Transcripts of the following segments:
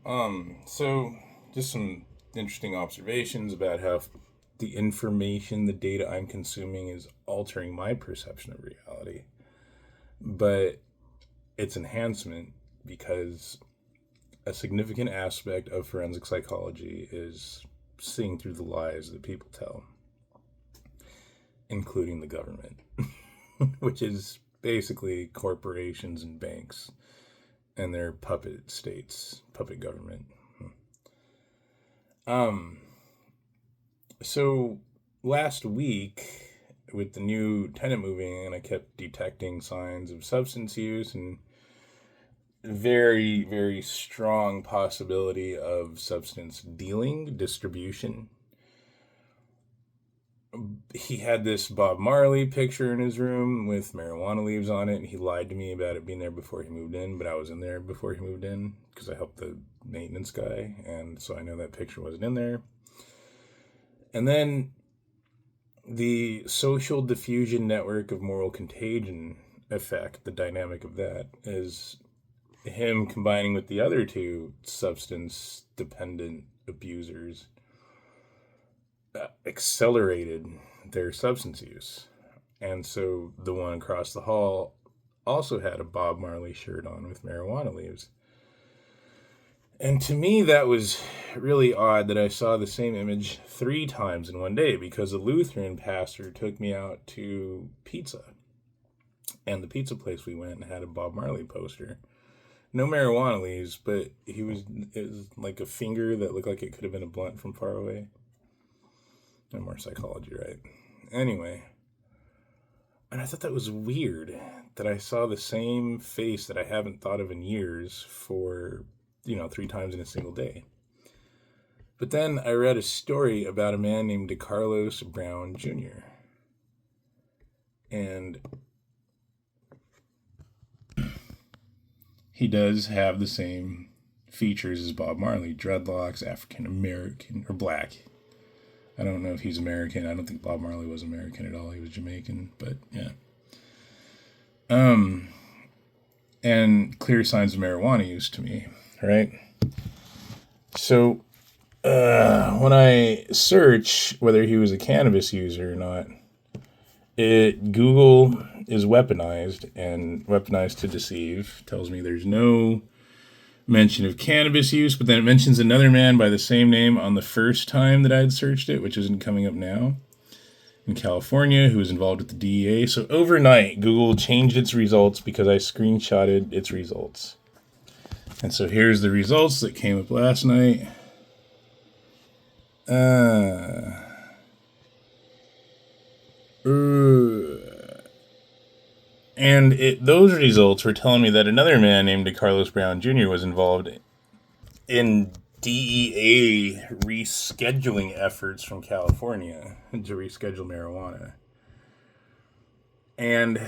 So just some interesting observations about how the information, the data I'm consuming is altering my perception of reality. But its enhancement because a significant aspect of forensic psychology is seeing through the lies that people tell, including the government, which is basically corporations and banks and their puppet states, puppet government. Um, so last week with the new tenant moving in, I kept detecting signs of substance use and very, very strong possibility of substance dealing, distribution. He had this Bob Marley picture in his room with marijuana leaves on it, and he lied to me about it being there before he moved in, but I was in there before he moved in because I helped the maintenance guy, and so I know that picture wasn't in there. And then the social diffusion network of moral contagion effect, the dynamic of that, is him combining with the other two substance dependent abusers accelerated their substance use. And so the one across the hall also had a Bob Marley shirt on with marijuana leaves. And to me, that was really odd that I saw the same image 3 times in one day because a Lutheran pastor took me out to pizza. And the pizza place we went had a Bob Marley poster. No marijuana leaves, but it was like a finger that looked like it could have been a blunt from far away. No more psychology, right? Anyway. And I thought that was weird that I saw the same face that I haven't thought of in years for, 3 times in a single day. But then I read a story about a man named DeCarlos Brown Jr. And he does have the same features as Bob Marley. Dreadlocks, African American, or black. I don't know if he's American. I don't think Bob Marley was American at all. He was Jamaican, but yeah. And clear signs of marijuana use to me, right? So, when I search whether he was a cannabis user or not, Google is weaponized, and weaponized to deceive tells me there's no mention of cannabis use, but then it mentions another man by the same name on the first time that I had searched it, which isn't coming up now, in California, who was involved with the DEA. So overnight, Google changed its results because I screenshotted its results. And so here's the results that came up last night. And those results were telling me that another man named Carlos Brown Jr. was involved in DEA rescheduling efforts from California to reschedule marijuana. And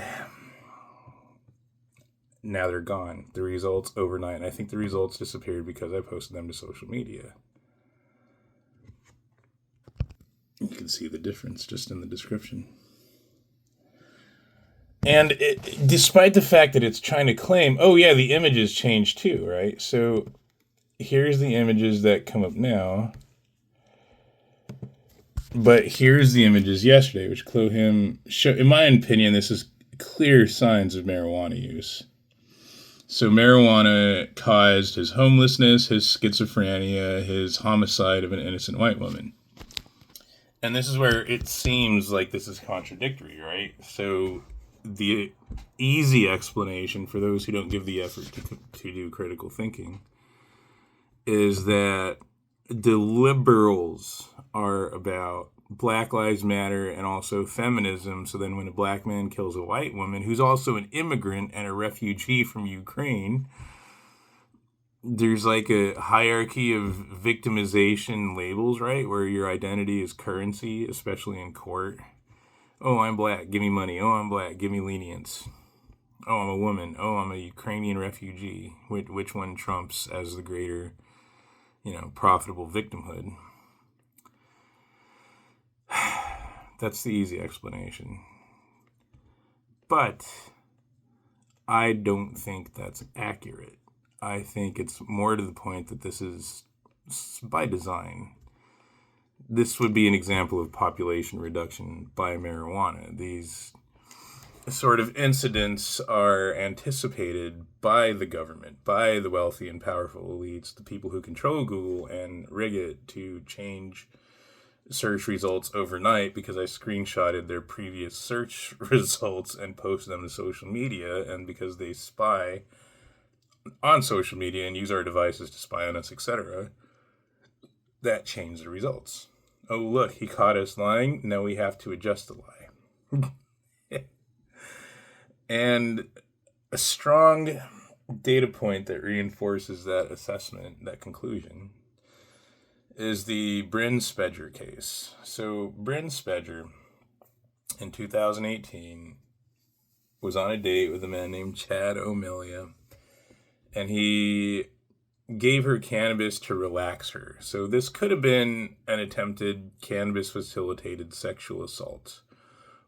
now they're gone. The results overnight. And I think the results disappeared because I posted them to social media. You can see the difference just in the description. And despite the fact that it's trying to claim, oh yeah, the images changed too, right? So here's the images that come up now. But here's the images yesterday, which clue him. In my opinion, this is clear signs of marijuana use. So marijuana caused his homelessness, his schizophrenia, his homicide of an innocent white woman. And this is where it seems like this is contradictory, right? So the easy explanation for those who don't give the effort to do critical thinking is that the liberals are about Black Lives Matter and also feminism. So then when a black man kills a white woman who's also an immigrant and a refugee from Ukraine, there's like a hierarchy of victimization labels, right? Where your identity is currency, especially in court. Oh, I'm black, give me money. Oh, I'm black, give me lenience. Oh, I'm a woman. Oh, I'm a Ukrainian refugee. Which one trumps as the greater, profitable victimhood? That's the easy explanation. But I don't think that's accurate. I think it's more to the point that this is by design. This would be an example of population reduction by marijuana. These sort of incidents are anticipated by the government, by the wealthy and powerful elites, the people who control Google and rig it to change search results overnight, because I screenshotted their previous search results and posted them to social media, and because they spy on social media and use our devices to spy on us, etc., that changed the results. Oh, look, he caught us lying. Now we have to adjust the lie. And a strong data point that reinforces that assessment, that conclusion, is the Bryn Spejcher case. So Bryn Spejcher, in 2018, was on a date with a man named Chad O'Melia, and he gave her cannabis to relax her. So this could have been an attempted cannabis-facilitated sexual assault,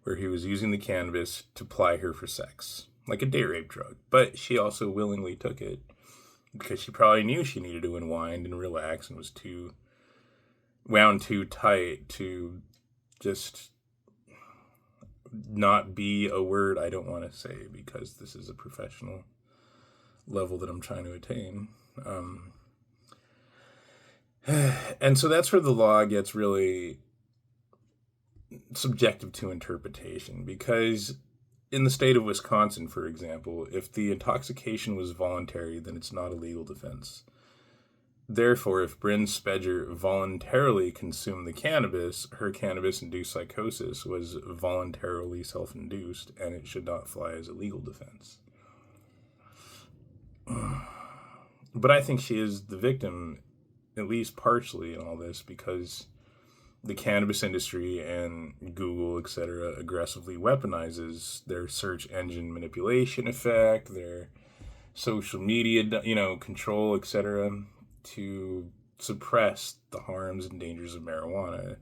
where he was using the cannabis to ply her for sex, like a date rape drug. But she also willingly took it because she probably knew she needed to unwind and relax and was wound too tight to just not be a word I don't want to say, because this is a professional level that I'm trying to attain. And so that's where the law gets really subjective to interpretation, because in the state of Wisconsin, for example, if the intoxication was voluntary, then it's not a legal defense. Therefore, if Bryn Spejcher voluntarily consumed the cannabis, her cannabis-induced psychosis was voluntarily self-induced, and it should not fly as a legal defense. But I think she is the victim, at least partially, in all this, because the cannabis industry and Google, etc., aggressively weaponizes their search engine manipulation effect, their social media, control, etc., to suppress the harms and dangers of marijuana.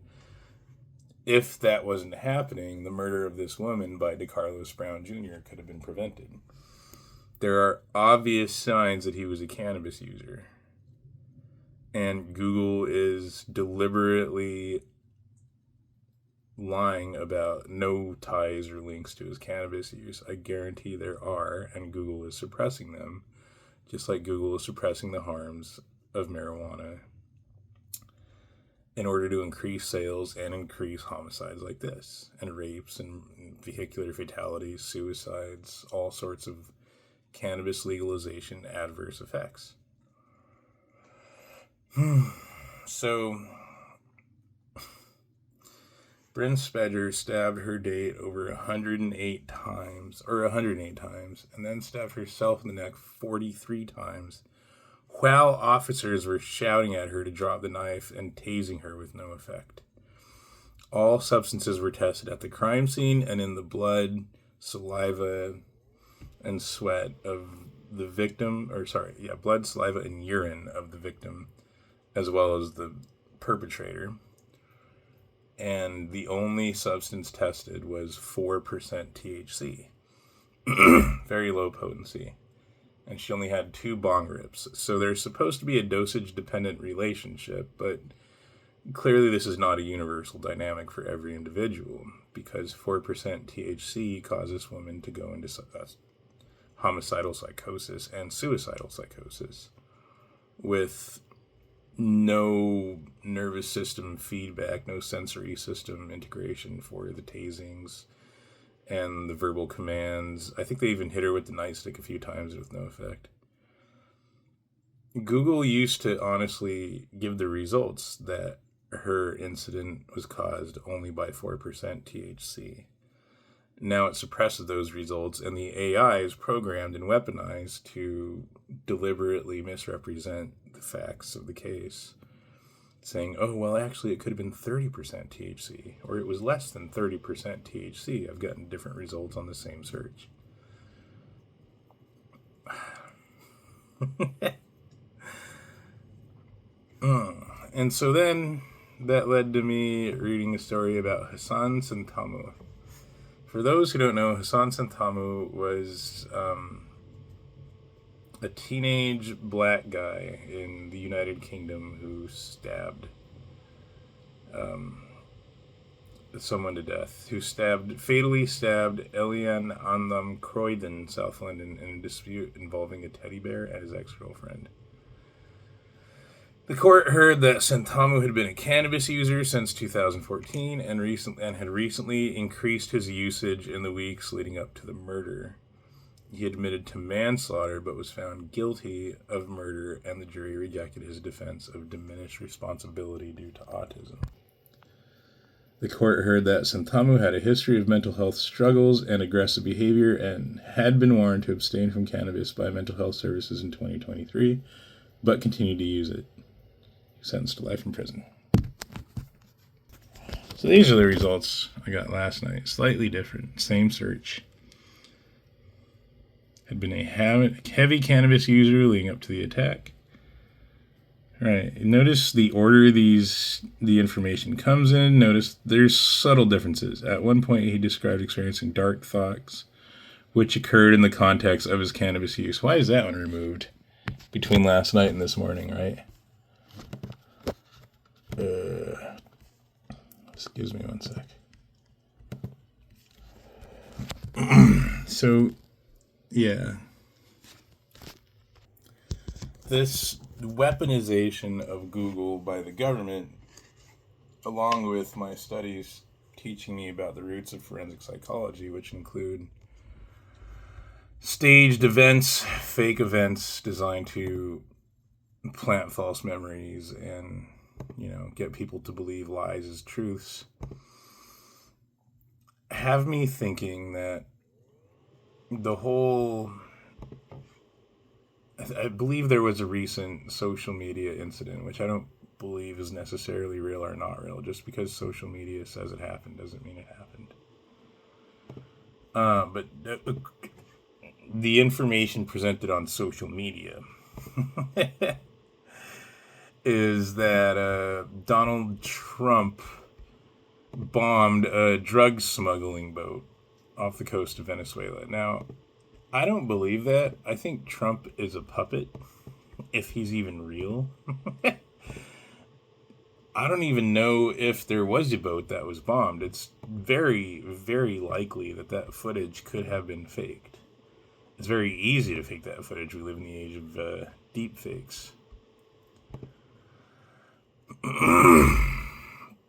If that wasn't happening, the murder of this woman by DeCarlos Brown Jr. could have been prevented. There are obvious signs that he was a cannabis user. And Google is deliberately lying about no ties or links to his cannabis use. I guarantee there are, and Google is suppressing them, just like Google is suppressing the harms of marijuana in order to increase sales and increase homicides like this, and rapes and vehicular fatalities, suicides, all sorts of cannabis legalization adverse effects. So, Bryn Spejcher stabbed her date over 108 times, and then stabbed herself in the neck 43 times, while officers were shouting at her to drop the knife and tasing her with no effect. All substances were tested at the crime scene and in the blood, saliva, and sweat of the victim, blood, saliva, and urine of the victim, as well as the perpetrator. And the only substance tested was 4% THC. Very low potency. And she only had 2 bong rips. So there's supposed to be a dosage-dependent relationship, but clearly this is not a universal dynamic for every individual, because 4% THC causes women to go into homicidal psychosis and suicidal psychosis with no nervous system feedback, no sensory system integration for the tasings and the verbal commands. I think they even hit her with the nightstick a few times with no effect. Google used to honestly give the results that her incident was caused only by 4% THC. Now it suppresses those results, and the AI is programmed and weaponized to deliberately misrepresent the facts of the case, saying, oh, well, actually, it could have been 30% THC, or it was less than 30% THC. I've gotten different results on the same search. And so then that led to me reading a story about Hassan Sentamu. For those who don't know, Hassan Sentamu was a teenage black guy in the United Kingdom who stabbed someone to death, who fatally stabbed Elian Anlam Croydon, South London, in a dispute involving a teddy bear and his ex-girlfriend. The court heard that Sentamu had been a cannabis user since 2014 and had recently increased his usage in the weeks leading up to the murder. He admitted to manslaughter but was found guilty of murder, and the jury rejected his defense of diminished responsibility due to autism. The court heard that Sentamu had a history of mental health struggles and aggressive behavior and had been warned to abstain from cannabis by mental health services in 2023, but continued to use it. Sentenced to life in prison. So these are the results I got last night. Slightly different. Same search. Had been a heavy cannabis user leading up to the attack. Right. Notice the order the information comes in. Notice there's subtle differences. At one point, he described experiencing dark thoughts, which occurred in the context of his cannabis use. Why is that one removed between last night and this morning, right? Excuse me one sec. So, yeah. This weaponization of Google by the government, along with my studies teaching me about the roots of forensic psychology, which include staged events, fake events designed to plant false memories and, get people to believe lies as truths, have me thinking that I believe there was a recent social media incident, which I don't believe is necessarily real or not real. Just because social media says it happened doesn't mean it happened. But the information presented on social media is that Donald Trump bombed a drug smuggling boat off the coast of Venezuela. Now, I don't believe that. I think Trump is a puppet, if he's even real. I don't even know if there was a boat that was bombed. It's very, very likely that footage could have been faked. It's very easy to fake that footage. We live in the age of deep fakes.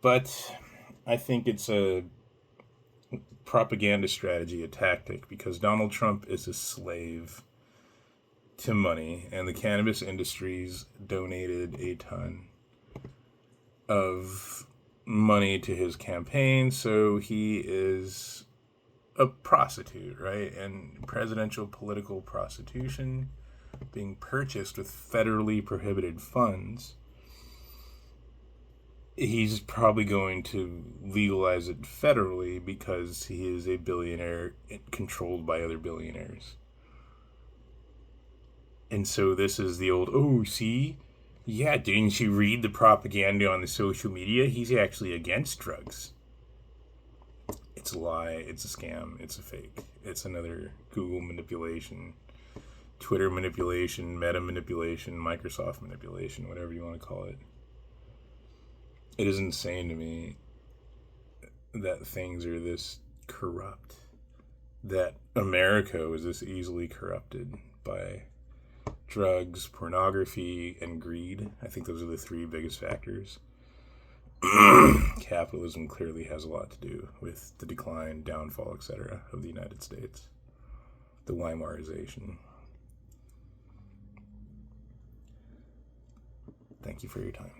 But I think it's a propaganda strategy, a tactic, because Donald Trump is a slave to money, and the cannabis industries donated a ton of money to his campaign, so he is a prostitute, right? And presidential political prostitution being purchased with federally prohibited funds, he's probably going to legalize it federally because he is a billionaire controlled by other billionaires. And so this is the old, see? Yeah, didn't you read the propaganda on the social media? He's actually against drugs. It's a lie. It's a scam. It's a fake. It's another Google manipulation, Twitter manipulation, Meta manipulation, Microsoft manipulation, whatever you want to call it. It is insane to me that things are this corrupt, that America was this easily corrupted by drugs, pornography, and greed. I think those are the three biggest factors. Capitalism clearly has a lot to do with the decline, downfall, etc. of the United States. The Weimarization. Thank you for your time.